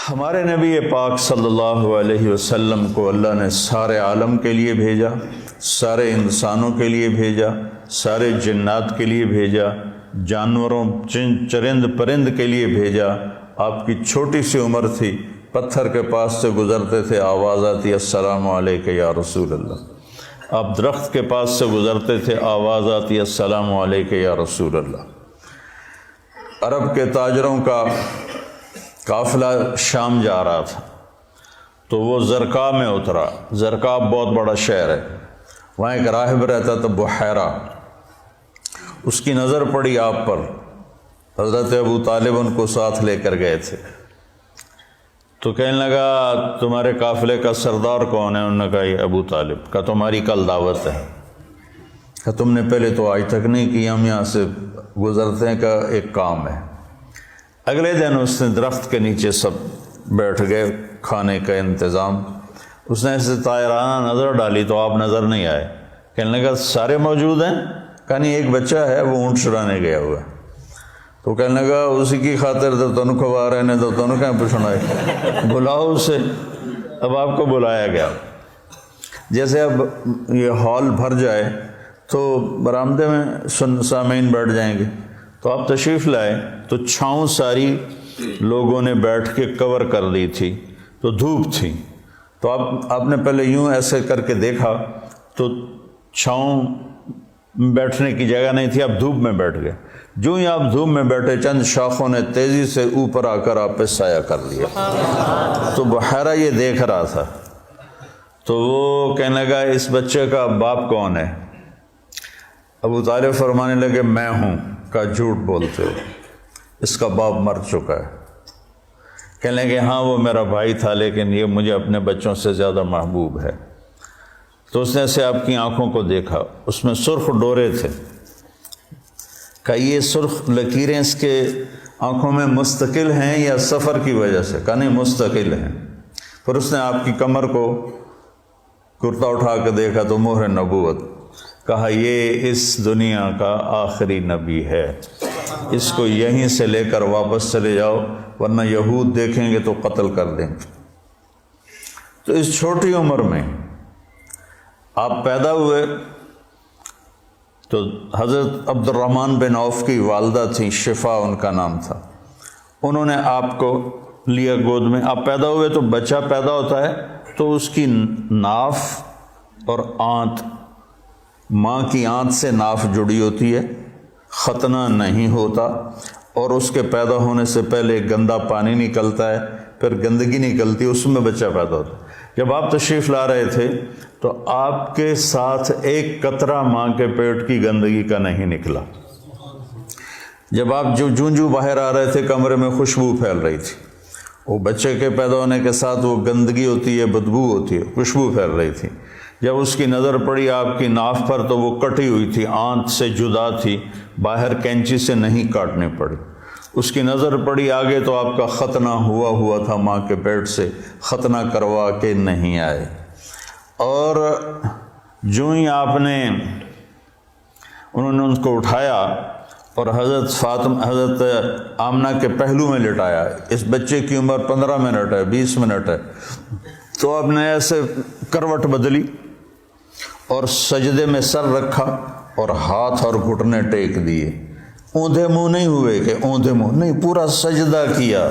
ہمارے نبی پاک صلی اللہ علیہ وسلم کو اللہ نے سارے عالم کے لیے بھیجا، سارے انسانوں کے لیے بھیجا، سارے جنات کے لیے بھیجا، جانوروں چرند پرند کے لیے بھیجا۔ آپ کی چھوٹی سی عمر تھی، پتھر کے پاس سے گزرتے تھے، آواز آتی السلام علیکہ یا رسول اللہ۔ آپ درخت کے پاس سے گزرتے تھے، آواز آتی السلام علیکہ یا رسول اللہ۔ عرب کے تاجروں کا قافلہ شام جا رہا تھا تو وہ زرقا میں اترا۔ زرقا بہت بڑا شہر ہے، وہاں ایک راہب رہتا تھا بحیرہ۔ اس کی نظر پڑی آپ پر، حضرت ابو طالب ان کو ساتھ لے کر گئے تھے، تو کہنے لگا تمہارے قافلے کا سردار کون ہے؟ انہوں نے کہا یہ ابو طالب۔ کہا تمہاری کل دعوت ہے۔ کہا تم نے پہلے تو آج تک نہیں کی، ہم یہاں سے گزرتے ہیں، کا ایک کام ہے۔ اگلے دن اس نے درخت کے نیچے سب بیٹھ گئے، کھانے کا انتظام۔ اس نے ایسے طائرانہ نظر ڈالی تو آپ نظر نہیں آئے۔ کہنے لگا سارے موجود ہیں؟ کہا نہیں، ایک بچہ ہے وہ اونٹ چرانے گیا ہوا ہے۔ تو کہنے لگا اسی کی خاطر تو تنو کھوا رہے نے تو تنو کہیں پوچھنا ہے، بلاؤ اسے۔ اب آپ کو بلایا گیا۔ جیسے اب یہ ہال بھر جائے تو برآمدے میں سامعین بیٹھ جائیں گے، تو آپ تشریف لائے تو چھاؤں ساری لوگوں نے بیٹھ کے کور کر دی تھی، تو دھوپ تھی، تو آپ نے پہلے یوں ایسے کر کے دیکھا تو چھاؤں بیٹھنے کی جگہ نہیں تھی، آپ دھوپ میں بیٹھ گئے۔ جو ہی آپ دھوپ میں بیٹھے، چند شاخوں نے تیزی سے اوپر آ کر آپ پہ سایہ کر لیا۔ تو بحیرہ یہ دیکھ رہا تھا، تو وہ کہنے لگا اس بچے کا باپ کون ہے؟ ابو طالب فرمانے لگے میں ہوں۔ کا جھوٹ بولتے ہو، اس کا باپ مر چکا ہے۔ کہنے لگے ہاں وہ میرا بھائی تھا، لیکن یہ مجھے اپنے بچوں سے زیادہ محبوب ہے۔ تو اس نے سے آپ کی آنکھوں کو دیکھا، اس میں سرخ ڈورے تھے۔ کہ یہ سرخ لکیریں اس کے آنکھوں میں مستقل ہیں یا سفر کی وجہ سے؟ کہا نہیں مستقل ہیں۔ پھر اس نے آپ کی کمر کو کرتا اٹھا کے دیکھا تو مہر نبوت۔ کہا یہ اس دنیا کا آخری نبی ہے، اس کو یہیں سے لے کر واپس چلے جاؤ ورنہ یہود دیکھیں گے تو قتل کر دیں گے۔ تو اس چھوٹی عمر میں آپ پیدا ہوئے تو حضرت عبد الرحمن بن عوف کی والدہ تھیں، شفا ان کا نام تھا، انہوں نے آپ کو لیا گود میں۔ آپ پیدا ہوئے تو بچہ پیدا ہوتا ہے تو اس کی ناف اور آنت، ماں کی آنت سے ناف جڑی ہوتی ہے، ختنہ نہیں ہوتا، اور اس کے پیدا ہونے سے پہلے گندا پانی نکلتا ہے، پھر گندگی نکلتی ہے، اس میں بچہ پیدا ہوتا ہے۔ جب آپ تشریف لا رہے تھے تو آپ کے ساتھ ایک قطرہ ماں کے پیٹ کی گندگی کا نہیں نکلا۔ جب آپ جوں باہر آ رہے تھے کمرے میں خوشبو پھیل رہی تھی، وہ بچے کے پیدا ہونے کے ساتھ وہ گندگی ہوتی ہے، بدبو ہوتی ہے، خوشبو پھیل رہی تھی۔ جب اس کی نظر پڑی آپ کی ناف پر تو وہ کٹی ہوئی تھی، آنت سے جدا تھی، باہر کینچی سے نہیں کاٹنے پڑی۔ اس کی نظر پڑی آگے تو آپ کا ختنہ ہوا تھا، ماں کے پیٹ سے ختنہ کروا کے نہیں آئے۔ اور جو ہی آپ نے انہوں نے ان کو اٹھایا اور حضرت آمنہ کے پہلو میں لٹایا۔ اس بچے کی عمر 15 منٹ ہے، 20 منٹ ہے، تو آپ نے ایسے کروٹ بدلی اور سجدے میں سر رکھا اور ہاتھ اور گھٹنے ٹیک دیے۔ اوندھے منہ نہیں ہوئے کہ اوندھے منہ نہیں، پورا سجدہ کیا۔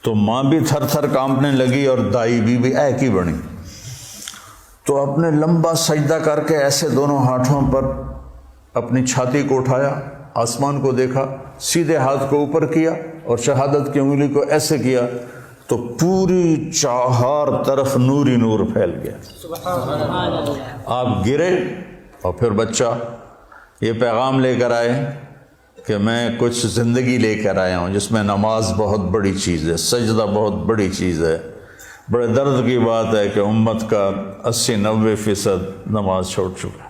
تو ماں بھی تھر تھر کانپنے لگی اور دائی بھی ایک ہی بنی۔ تو آپ نے لمبا سجدہ کر کے ایسے دونوں ہاتھوں پر اپنی چھاتی کو اٹھایا، آسمان کو دیکھا، سیدھے ہاتھ کو اوپر کیا اور شہادت کی انگلی کو ایسے کیا تو پوری چار طرف نوری نور پھیل گیا۔ آپ گرے اور پھر بچہ یہ پیغام لے کر آئے کہ میں کچھ زندگی لے کر آیا ہوں جس میں نماز بہت بڑی چیز ہے، سجدہ بہت بڑی چیز ہے۔ بڑے درد کی بات ہے کہ امت کا 80-90% نماز چھوڑ چکا ہے،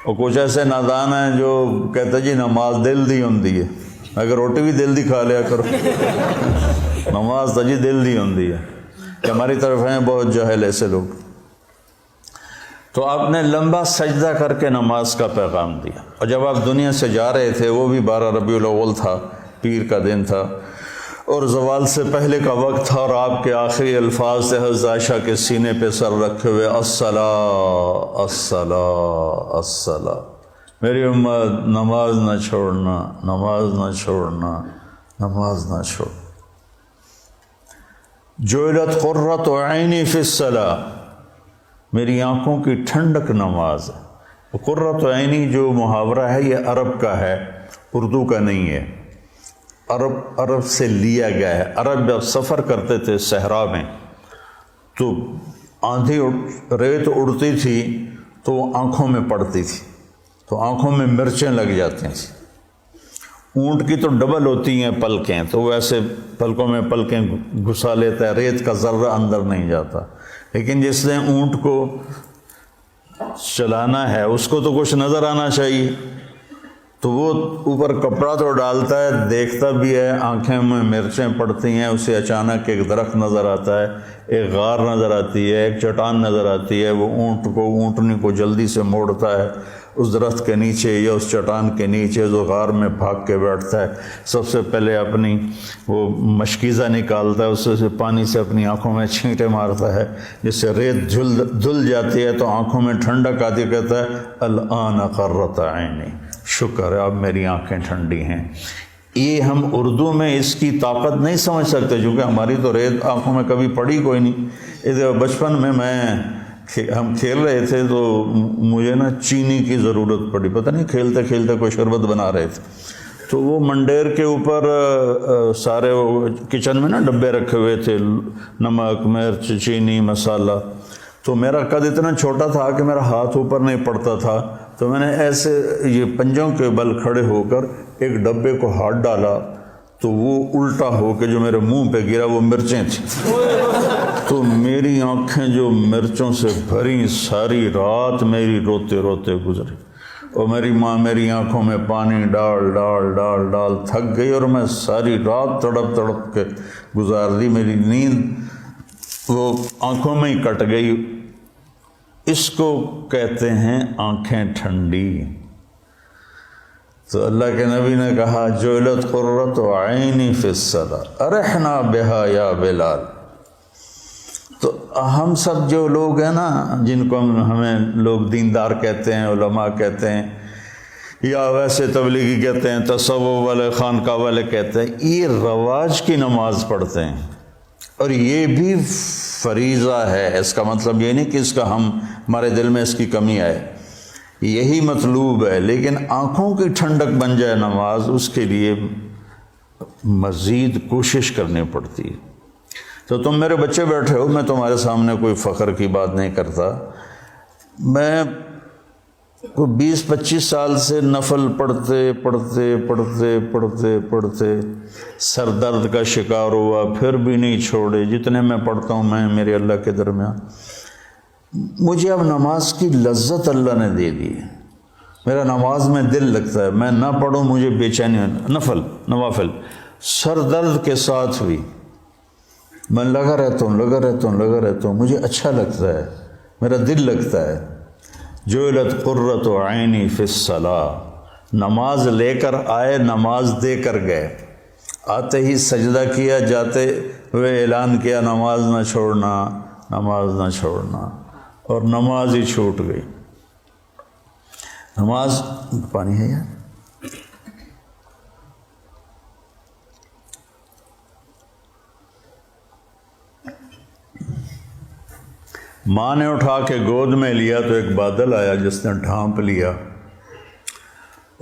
اور کچھ ایسے نادان ہیں جو کہتے جی نماز دل دی ہوندی ہے، اگر روٹی بھی دل دی کھا لیا کرو، نماز تو جی دل دی ہوندی ہے۔ کہ ہماری طرف ہیں بہت جاہل ایسے لوگ۔ تو آپ نے لمبا سجدہ کر کے نماز کا پیغام دیا، اور جب آپ دنیا سے جا رہے تھے وہ بھی 12 ربیع الاول تھا، پیر کا دن تھا، اور زوال سے پہلے کا وقت تھا، اور آپ کے آخری الفاظ تھے حضرت عائشہ کے سینے پہ سر رکھے ہوئے، الصلاۃ الصلاۃ الصلاۃ، میری امت نماز نہ چھوڑنا، نماز نہ چھوڑنا، نماز نہ چھوڑ۔ جعلت قرۃ عینی فی الصلاۃ، میری آنکھوں کی ٹھنڈک نماز ہے۔ قرۃ عینی جو محاورہ ہے یہ عرب کا ہے، اردو کا نہیں ہے، عرب سے لیا گیا ہے۔ عرب جب سفر کرتے تھے صحرا میں تو آندھی ریت اڑتی تھی تو وہ آنکھوں میں پڑتی تھی، تو آنکھوں میں مرچیں لگ جاتی تھیں۔ اونٹ کی تو ڈبل ہوتی ہیں پلکیں، تو ویسے پلکوں میں پلکیں گھسا لیتا ہے، ریت کا ذرہ اندر نہیں جاتا، لیکن جس نے اونٹ کو چلانا ہے اس کو تو کچھ نظر آنا چاہیے، تو وہ اوپر کپڑا تو ڈالتا ہے، دیکھتا بھی ہے، آنکھیں میں مرچیں پڑتی ہیں، اسے اچانک ایک درخت نظر آتا ہے، ایک غار نظر آتی ہے، ایک چٹان نظر آتی ہے، وہ اونٹنی کو جلدی سے موڑتا ہے اس درخت کے نیچے یا اس چٹان کے نیچے، جو غار میں بھاگ کے بیٹھتا ہے، سب سے پہلے اپنی وہ مشکیزہ نکالتا ہے، اس سے پانی سے اپنی آنکھوں میں چھینٹے مارتا ہے، جس سے ریت دھل جاتی ہے تو آنکھوں میں ٹھنڈک آتی، کہتا ہے الآن قرۃ عینی، شکر ہے اب میری آنکھیں ٹھنڈی ہیں۔ یہ ہم اردو میں اس کی طاقت نہیں سمجھ سکتے، کیونکہ ہماری تو ریت آنکھوں میں کبھی پڑی کوئی نہیں۔ ادھر بچپن میں ہم کھیل رہے تھے تو مجھے نا چینی کی ضرورت پڑی، پتہ نہیں کھیلتے کھیلتے کوئی شربت بنا رہے تھے، تو وہ منڈیر کے اوپر سارے کچن میں نا ڈبے رکھے ہوئے تھے، نمک، مرچ، چینی، مسالہ، تو میرا قد اتنا چھوٹا تھا کہ میرا ہاتھ اوپر نہیں پڑتا تھا، تو میں نے ایسے یہ پنجوں کے بل کھڑے ہو کر ایک ڈبے کو ہاتھ ڈالا تو وہ الٹا ہو کے جو میرے منہ پہ گرا وہ مرچیں تھیں، تو میری آنکھیں جو مرچوں سے بھری، ساری رات میری روتے روتے گزری، اور میری ماں میری آنکھوں میں پانی ڈال ڈال ڈال ڈال تھک گئی، اور میں ساری رات تڑپ تڑپ کے گزار دی، میری نیند وہ آنکھوں میں ہی کٹ گئی۔ اس کو کہتے ہیں آنکھیں ٹھنڈی۔ تو اللہ کے نبی نے کہا جعلت قرۃ عینی فی الصلاۃ ارحنا بہا یا بلال۔ تو ہم سب جو لوگ ہیں نا، جن کو ہمیں لوگ دیندار کہتے ہیں، علماء کہتے ہیں، یا ویسے تبلیغی کہتے ہیں، تصوف والے، خانقاہ والے کہتے ہیں، یہ رواج کی نماز پڑھتے ہیں، اور یہ بھی فریضہ ہے۔ اس کا مطلب یہ نہیں کہ اس کا ہمارے دل میں اس کی کمی آئے، یہی مطلوب ہے، لیکن آنکھوں کی ٹھنڈک بن جائے نماز، اس کے لیے مزید کوشش کرنی پڑتی ہے۔ تو تم میرے بچے بیٹھے ہو، میں تمہارے سامنے کوئی فخر کی بات نہیں کرتا، میں 20-25 سال سے نفل پڑھتے پڑھتے پڑھتے پڑھتے پڑھتے سر درد کا شکار ہوا، پھر بھی نہیں چھوڑے، جتنے میں پڑھتا ہوں میں میرے اللہ کے درمیان، مجھے اب نماز کی لذت اللہ نے دے دی ہے، میرا نماز میں دل لگتا ہے، میں نہ پڑھوں مجھے بے چینی، نوافل سر درد کے ساتھ بھی میں لگا رہتا ہوں، مجھے اچھا لگتا ہے، میرا دل لگتا ہے۔ جعلت قرۃ عینی فی الصلاۃ، نماز لے کر آئے، نماز دے کر گئے، آتے ہی سجدہ کیا، جاتے ہوئے اعلان کیا نماز نہ چھوڑنا، نماز نہ چھوڑنا، اور نماز ہی چھوٹ گئی۔ نماز پانی ہے یار، ماں نے اٹھا کے گود میں لیا تو ایک بادل آیا جس نے ڈھانپ لیا،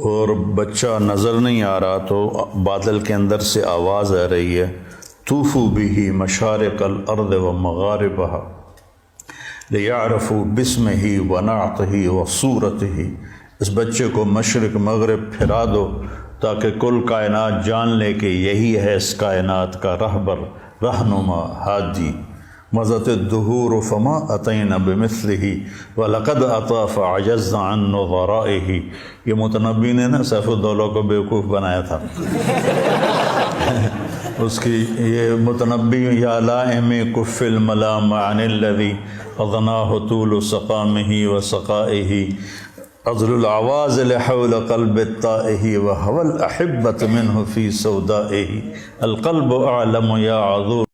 اور بچہ نظر نہیں آ رہا، تو بادل کے اندر سے آواز آ رہی ہے طوفوا بہ مشارق الارض ومغاربہا لیعرفوا باسمہ ونعتہ وصورتہ، اس بچے کو مشرق مغرب پھرا دو تاکہ کل کائنات جان لے کہ یہی ہے اس کائنات کا رہبر، رہنما، ہادی۔ مضت الدہور فما اتینا بمثلہ ولقد اطا فعجزنا عن نظرائہ، یہ متنبی نے نا سیف الدولہ کو بیوقوف بنایا تھا، اس کی یہ متنبی یا لائم کف الملام عن الذی اغناہ طول سقامہ وسقائہ، عذل العواز لحول قلب الطائه وهو الأحبة منه في سودائه القلب أعلم يا عذول